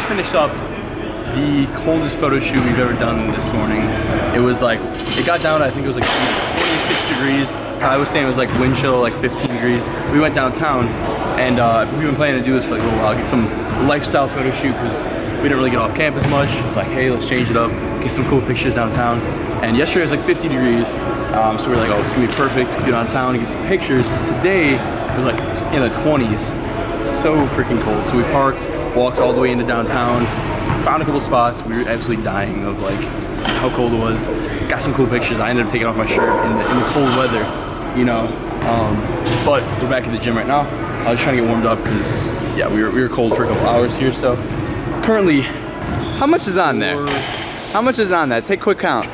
just finished up the coldest photo shoot we've ever done this morning. It was like, it got down to, I think it was like 26 degrees. I was saying it was like wind chill, like 15 degrees. We went downtown, and we've been planning to do this for like a little while, get some lifestyle photo shoot, because we didn't really get off campus much. It's like, hey, let's change it up, get some cool pictures downtown. And yesterday it was like 50 degrees, so we were like, oh, it's gonna be perfect to get downtown and get some pictures. But today, it was like in the 20s. So freaking cold. So we parked, walked all the way into downtown, found a couple spots. We were absolutely dying of like how cold it was. Got some cool pictures. I ended up taking off my shirt in the cold weather, you know. But we're back at the gym right now. I was trying to get warmed up because yeah, we were cold for a couple hours here. So currently, how much is on there? How much is on that? Take a quick count.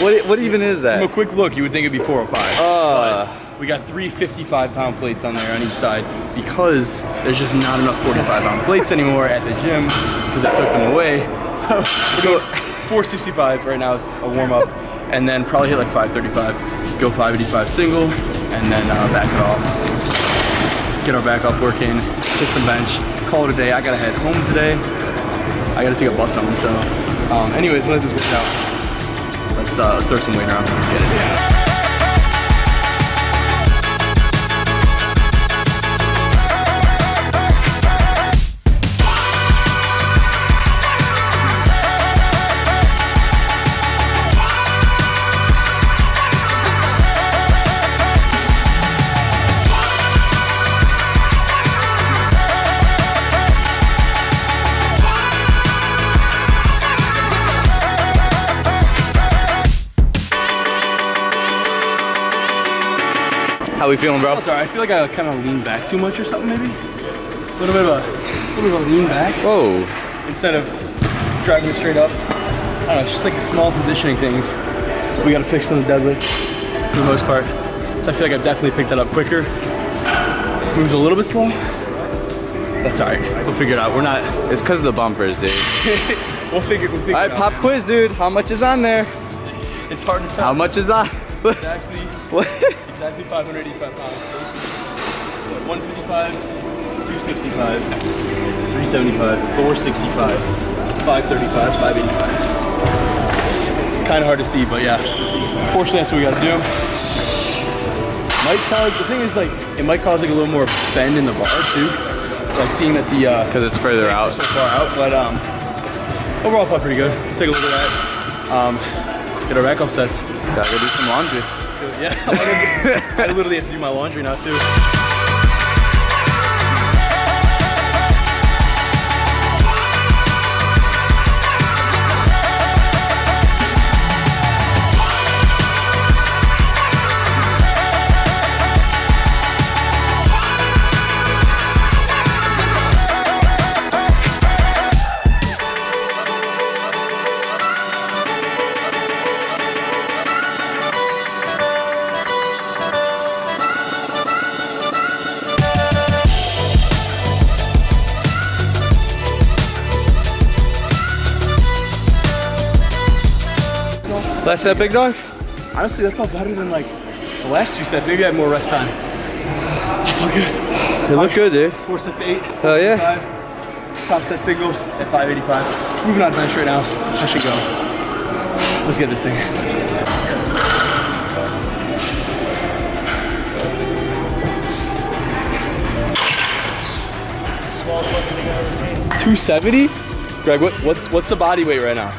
What even is that? From a quick look, you would think it'd be 4 or 5. But we got 3 55-pound plates on there on each side because there's just not enough 45-pound plates anymore at the gym because I took them away. So 465 right now is a warm up, and then probably hit like 535, go 585 single, and then back it off. Get our back off working, hit some bench, call it a day. I gotta head home today. I gotta take a bus home. So, anyways, we'll let this work out. Let's throw some weight around. Let's get it. How we feeling, bro? Oh, I feel like I kind of leaned back too much or something, maybe. A little bit of a lean back. Whoa. Instead of dragging it straight up. I don't know, it's just like the small positioning things we got to fix on the deadlift for the most part. So I feel like I've definitely picked that up quicker. Moves a little bit slow. That's all right. We'll figure it out. We're not. It's because of the bumpers, dude. We'll figure all right, it out. pop quiz, dude. How much is on there? It's hard to tell. How much is on? Exactly. What? Exactly 585 pounds. So 155, 265, 375, 465, 535, 585. Kind of hard to see, but yeah. Fortunately, that's what we got to do. Might cause, the thing is, like, it might cause like a little more bend in the bar too. Like seeing that the because it's further out. So far out, but overall felt pretty good. Take a look at that. Get our back up sets. Gotta go do some laundry. So, yeah, I literally have to do my laundry now too. Last set, big dog? Honestly, that felt better than like the last 2 sets. Maybe I had more rest time. I felt good. You look good, dude. 4 sets to 8. Hell yeah. 5. Top set single at 585. Moving on bench right now. Touch and go. Let's get this thing. Smallest fucking thing I've ever seen. 270? Greg, what's the body weight right now?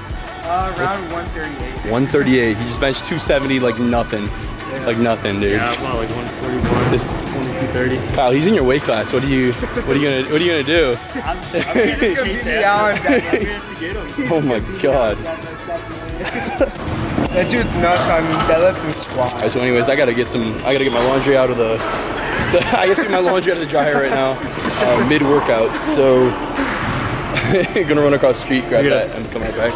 Around 138. 138. He just benched 270 like nothing. Yeah. Like nothing, dude. Yeah, well, like 141. Just 2230. Kyle, he's in your weight class. What are you gonna do? I'm just gonna beat the Allen. I'm gonna have to get him. Oh my god. That dude's nuts on deadlifts and squats. Alright, so anyways, I gotta get my laundry out of the I gotta get my laundry out of the dryer right now. Mid workout. So gonna run across the street, grab that, and come right back.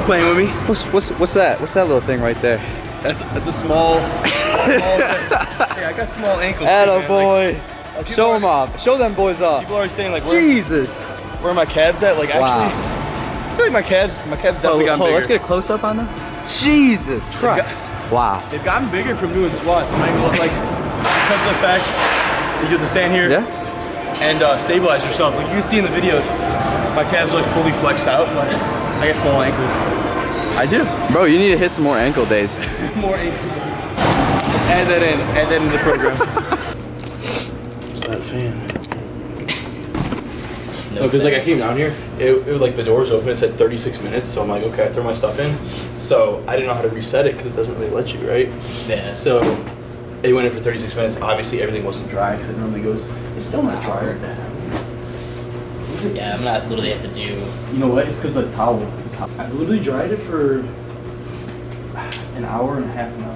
playing with me. What's that? What's that little thing right there? That's a small hey, I got small ankles. Attaboy. Show them off. Show them boys off. People are always saying like, Jesus. Where are my calves at? Like, actually, I feel like my calves definitely gotten bigger. Let's get a close up on them. Jesus Christ. Wow. They've gotten bigger from doing squats. It might look like because of the fact that you have to stand here and stabilize yourself. Like you can see in the videos, my calves are like fully flexed out, but I got small ankles. I do. Bro, you need to hit some more ankle days. More ankle days. Let's add that in. Let's add that into the program. What's that fan? No, because like I came down here, it was like the doors open. It said 36 minutes, so I'm like, okay, I throw my stuff in. So I didn't know how to reset it because it doesn't really let you, right? Yeah. So it went in for 36 minutes. Obviously, everything wasn't dry because it normally goes. It's still not dry. Yeah, I'm not literally have to do. You know what? It's because the towel. I literally dried it for an hour and a half now.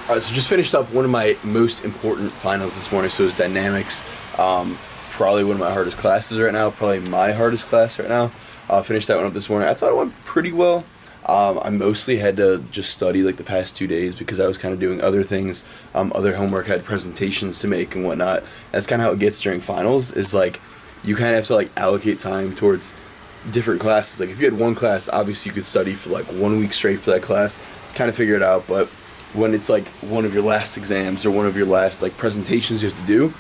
All right, so just finished up one of my most important finals this morning. So it was dynamics. Probably one of my hardest classes right now. Probably my hardest class right now. Finished that one up this morning. I thought it went pretty well. I mostly had to just study like the past 2 days because I was kind of doing other things, other homework, I had presentations to make and whatnot. That's kind of how it gets during finals. Is like you kind of have to like allocate time towards different classes. Like if you had one class, obviously you could study for like 1 week straight for that class, kind of figure it out. But when it's like one of your last exams or one of your last like presentations you have to do,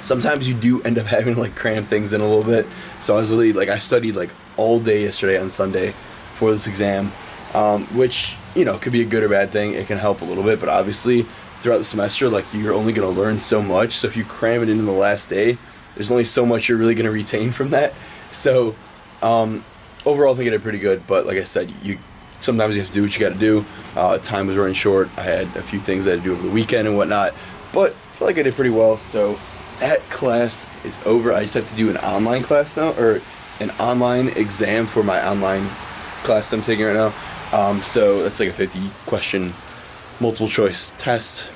sometimes you do end up having to like cram things in a little bit. So I was really like, I studied like all day yesterday on Sunday for this exam, which, you know, could be a good or bad thing. It can help a little bit, but obviously throughout the semester, like you're only going to learn so much. So if you cram it into the last day, there's only so much you're really going to retain from that. So overall I think I did pretty good, but like I said, sometimes you have to do what you got to do. Time was running short. I had a few things I had to do over the weekend and whatnot, but I feel like I did pretty well. So that class is over. I just have to do an online class now, or an online exam for my online class I'm taking right now. So that's like a 50 question multiple choice test.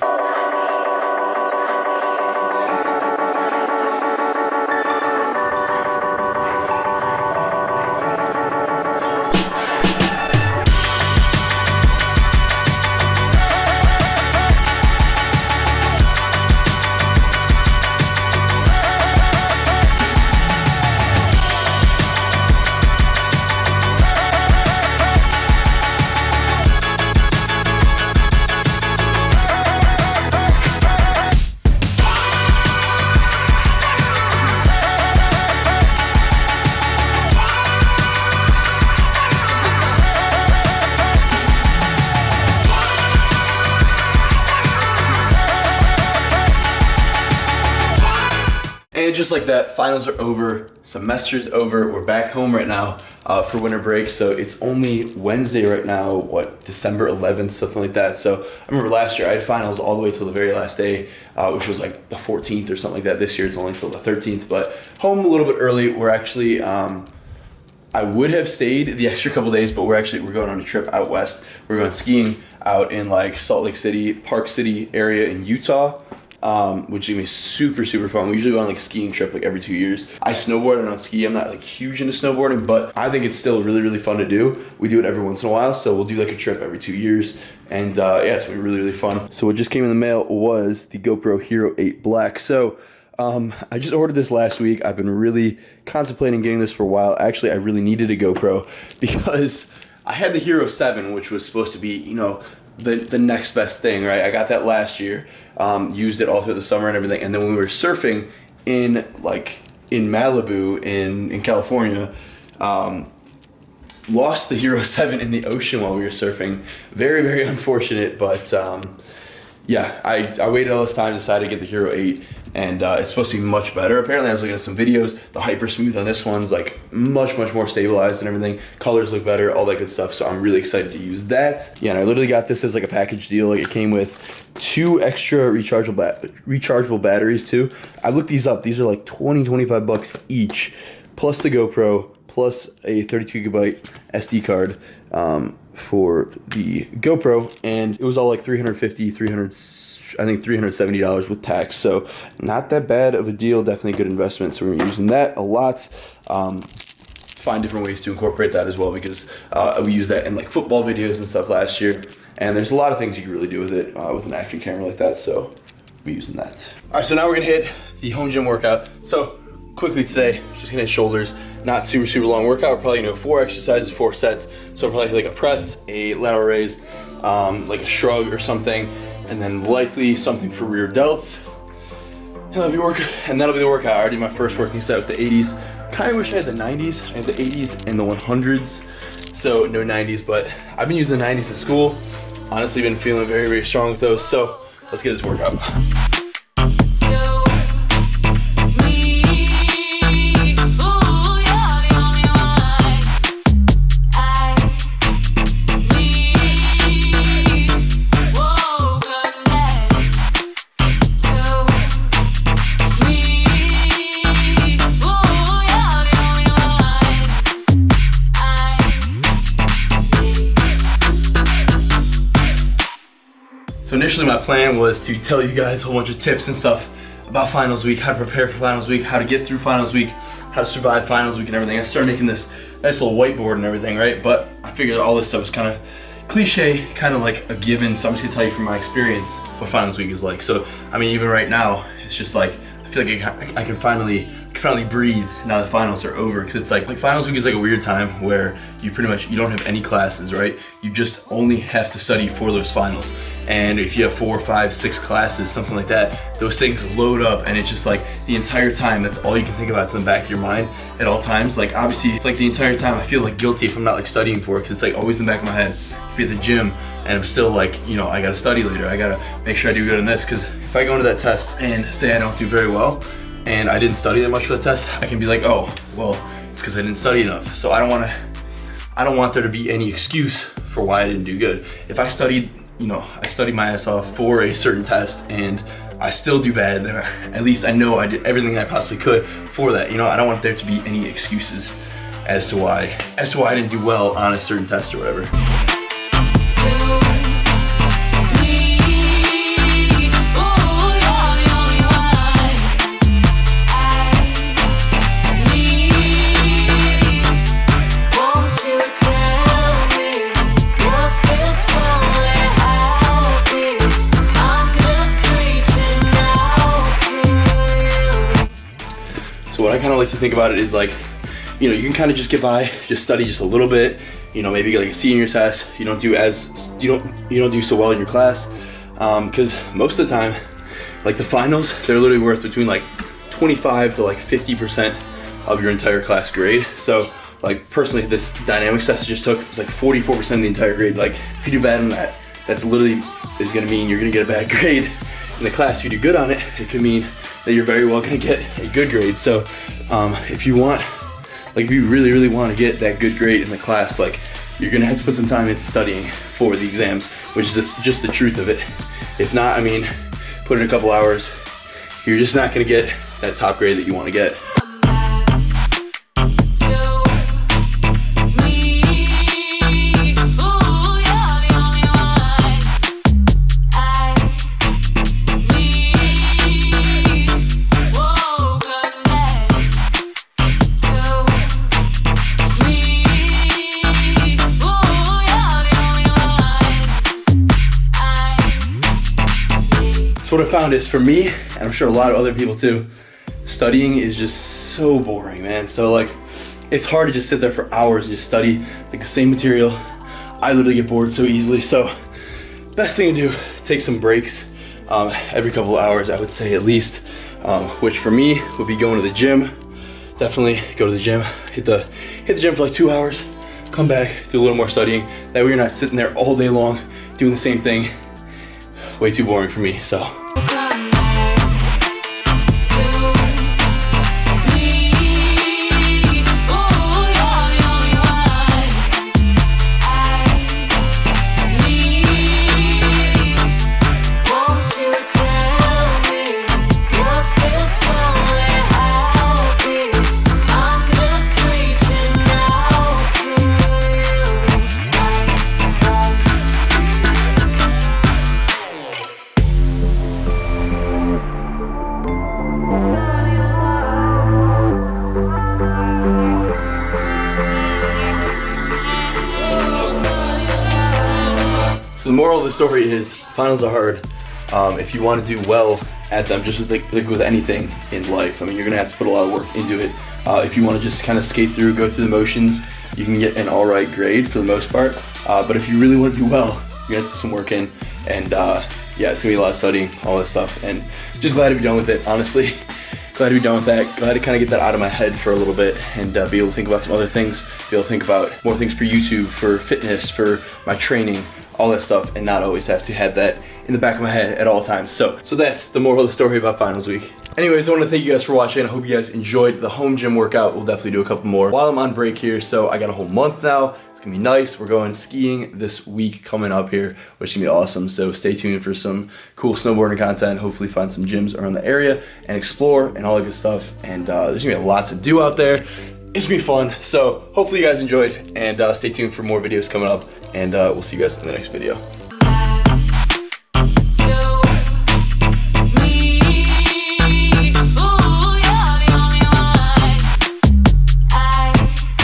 And just like that, finals are over, semester's over, we're back home right now for winter break. So it's only Wednesday right now, December 11th, something like that. So I remember last year I had finals all the way till the very last day, which was like the 14th or something like that. This year it's only till the 13th, but home a little bit early. We're actually, I would have stayed the extra couple days, but we're going on a trip out west. We're going skiing out in like Salt Lake City, Park City area in Utah. Which is gonna be super, super fun. We usually go on like a skiing trip like every 2 years. I snowboard and on ski. I'm not like huge into snowboarding, but I think it's still really, really fun to do. We do it every once in a while, so we'll do like a trip every 2 years. And yeah, it's gonna be really, really fun. So what just came in the mail was the GoPro Hero 8 Black. So I just ordered this last week. I've been really contemplating getting this for a while. Actually, I really needed a GoPro because I had the Hero 7, which was supposed to be, you know, the next best thing, right? I got that last year, used it all through the summer and everything, and then when we were surfing in Malibu in California, lost the Hero 7 in the ocean while we were surfing. Very, very unfortunate, but yeah, I waited all this time, decided to get the Hero 8, and it's supposed to be much better. Apparently I was looking at some videos, the hyper smooth on this one's like much, much more stabilized and everything. Colors look better, all that good stuff, so I'm really excited to use that. Yeah, and I literally got this as like a package deal. Like it came with 2 extra rechargeable batteries too. I looked these up, these are like 20-25 bucks each, plus the GoPro, plus a 32 gigabyte SD card for the GoPro, and it was all like $370 with tax, so not that bad of a deal. Definitely a good investment, so we're using that a lot. find different ways to incorporate that as well, because we used that in like football videos and stuff last year. And there's a lot of things you can really do with it with an action camera like that. So we're using that. All right, so now we're gonna hit the home gym workout. So quickly today, just gonna hit shoulders. Not super long workout. We're probably gonna do 4 exercises, 4 sets. So probably like a press, a lateral raise, like a shrug or something, and then likely something for rear delts. And that'll be the workout. I already did my first working set with the 80s. Kind of wish I had the 90s. I had the 80s and the 100s. So no 90s, but I've been using the 90s in school. Honestly, been feeling very strong with those. So let's get this workout. So initially my plan was to tell you guys a whole bunch of tips and stuff about finals week, how to prepare for finals week, how to get through finals week, how to survive finals week and everything. I started making this nice little whiteboard and everything, right? But I figured all this stuff was kind of cliche, kind of like a given, so I'm just gonna tell you from my experience what finals week is like. So, I mean, even right now, it's just like, I feel like I can finally breathe now the finals are over, because it's like finals week is like a weird time where you pretty much, you don't have any classes, right? You just only have to study for those finals. And if you have 4, 5, 6 classes, something like that, those things load up, and it's just like the entire time, that's all you can think about. It's in the back of your mind at all times. Like obviously, it's like the entire time I feel like guilty if I'm not like studying for it, because it's like always in the back of my head. Be at the gym and I'm still like, you know, I gotta study later. I gotta make sure I do good on this, because if I go into that test and say I don't do very well and I didn't study that much for the test, I can be like, oh, well, it's because I didn't study enough. So I don't want there to be any excuse for why I didn't do good. If I studied, you know, I studied my ass off for a certain test and I still do bad, then at least I know I did everything I possibly could for that. You know, I don't want there to be any excuses as to why I didn't do well on a certain test or whatever. So what I kind of like to think about it is like, you know, you can kind of just get by, just study just a little bit, you know, maybe get like a C in your test. You don't do so well in your class, because most of the time, like the finals, they're literally worth between like 25 to like 50% of your entire class grade. So like personally, this dynamics test I just took was like 44% of the entire grade. Like if you do bad on that, that's literally is gonna mean you're gonna get a bad grade in the class. If you do good on it, it could mean that you're very well gonna get a good grade. So if you really want to get that good grade in the class, like you're gonna have to put some time into studying for the exams, which is just the truth of it. If not, I mean, put in a couple hours, you're just not gonna get that top grade that you want to get. So what I found is, for me, and I'm sure a lot of other people too, studying is just so boring, man. So like, it's hard to just sit there for hours and just study like the same material. I literally get bored so easily. So best thing to do, take some breaks every couple of hours, I would say at least, which for me would be going to the gym. Definitely go to the gym, hit the gym for like 2 hours, come back, do a little more studying. That way you're not sitting there all day long doing the same thing. Way too boring for me, so. moral of the story is finals are hard. If you want to do well at them, just like with anything in life, I mean, you're gonna have to put a lot of work into it. If you want to just kind of skate through, go through the motions, you can get an all right grade for the most part. But if you really want to do well, you're gonna have to put some work in, and yeah, it's gonna be a lot of studying, all this stuff, and just glad to be done with it, honestly. Glad to be done with that. Glad to kind of get that out of my head for a little bit and be able to think about some other things, be able to think about more things for YouTube, for fitness, for my training, all that stuff, and not always have to have that in the back of my head at all times. So that's the moral of the story about finals week. Anyways, I want to thank you guys for watching. I hope you guys enjoyed the home gym workout. We'll definitely do a couple more while I'm on break here. So I got a whole month now. It's gonna be nice. We're going skiing this week coming up here, which is gonna be awesome. So stay tuned for some cool snowboarding content. Hopefully find some gyms around the area and explore and all that good stuff. And there's gonna be a lot to do out there. It's gonna be fun. So hopefully you guys enjoyed, and stay tuned for more videos coming up. And we'll see you guys in the next video.